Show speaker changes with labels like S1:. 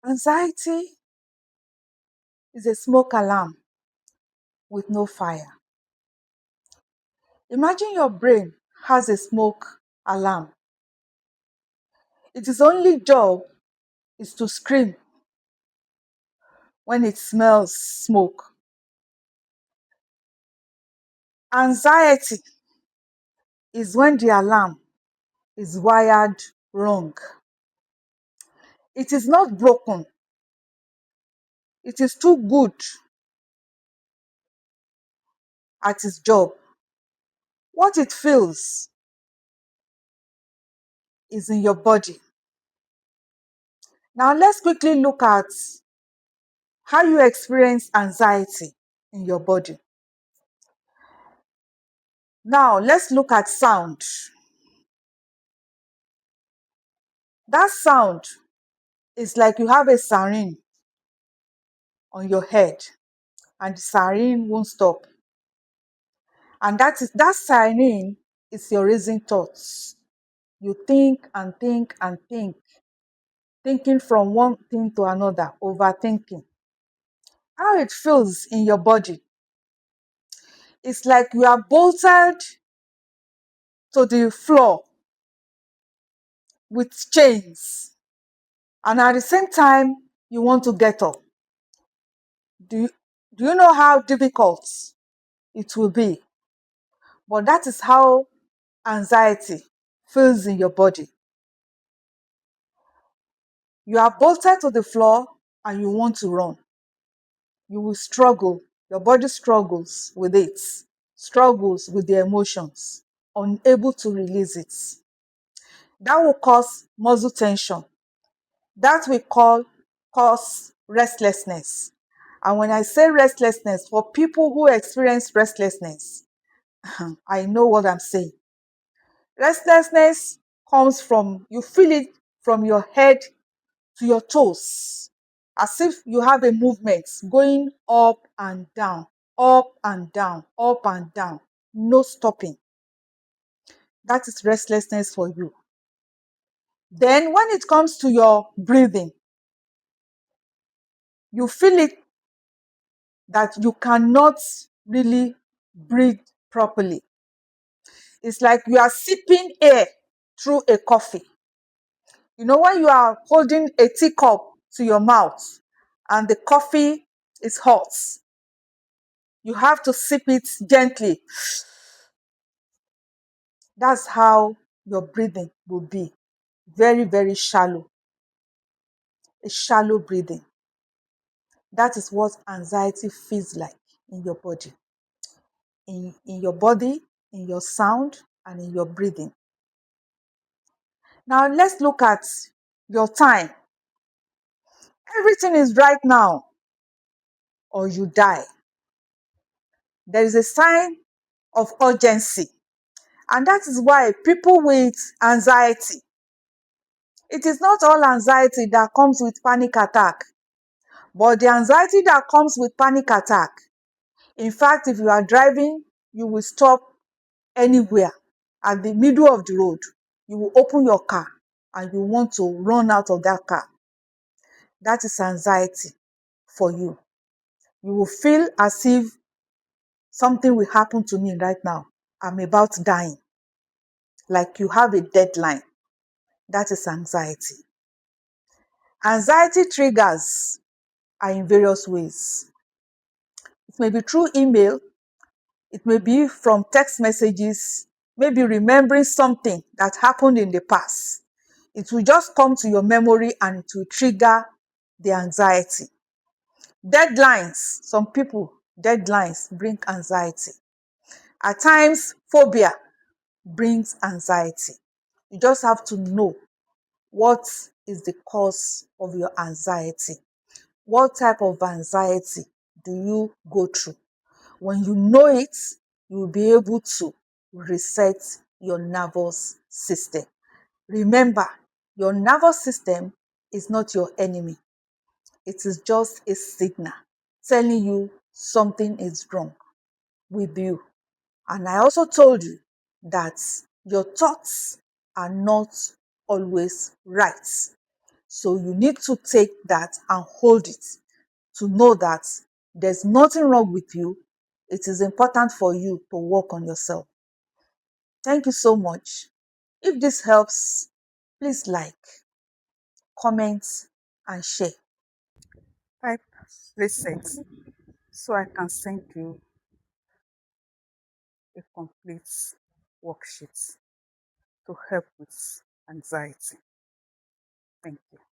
S1: Anxiety is a smoke alarm with no fire. Imagine your brain has a smoke alarm. Its only job is to scream when it smells smoke. Anxiety is when the alarm is wired wrong. It is not broken, it is too good at its job. What it feels is in your body. Now, let's quickly look at how you experience anxiety in your body. Now, let's look at sound. That sound is like you have a siren on your head and the siren won't stop. And that siren is your raising thoughts. You think and think and think, thinking from one thing to another, overthinking. How it feels in your body. It's like you are bolted to the floor with chains. And at the same time, you want to get up. Do you, do you know how difficult it will be? But that is how anxiety feels in your body. You are bolted to the floor and you want to run. You will struggle. Your body struggles with it, struggles with the emotions, unable to release it. That will cause muscle tension. That will cause restlessness. And when I say restlessness, for people who experience restlessness, I know what I'm saying. Restlessness comes from, you feel it from your head to your toes, as if you have a movement going up and down, up and down, up and down, no stopping. That is restlessness for you. Then, when it comes to your breathing, you feel it that you cannot really breathe properly. It's like you are sipping air through a coffee. You know, when you are holding a teacup to your mouth and the coffee is hot, you have to sip it gently. That's how your breathing will be. Very, very shallow. A shallow breathing. That is what anxiety feels like in your body. In your body, in your sound, and in your breathing. Now let's look at your time. Everything is right now or you die. There is a sign of urgency. And that is why people with anxiety, it is not all anxiety that comes with panic attack, but the anxiety that comes with panic attack. In fact, if you are driving, you will stop anywhere at the middle of the road. You will open your car and you want to run out of that car. That is anxiety for you. You will feel as if something will happen to me right now. I'm about dying. Like you have a deadline. That is anxiety. Anxiety triggers are in various ways. It may be through email, it may be from text messages, maybe remembering something that happened in the past. It will just come to your memory and it will trigger the anxiety. Deadlines, some people, deadlines bring anxiety. At times, phobia brings anxiety. You just have to know what is the cause of your anxiety. What type of anxiety do you go through? When you know it, you will be able to reset your nervous system. Remember, your nervous system is not your enemy. It is just a signal telling you something is wrong with you. And I also told you that your thoughts are not always right. So you need to take that and hold it to know that there's nothing wrong with you. It is important for you to work on yourself. Thank you so much. If this helps, please like, comment, and share. Type reset so I can send you a complete worksheet to help with anxiety. Thank you.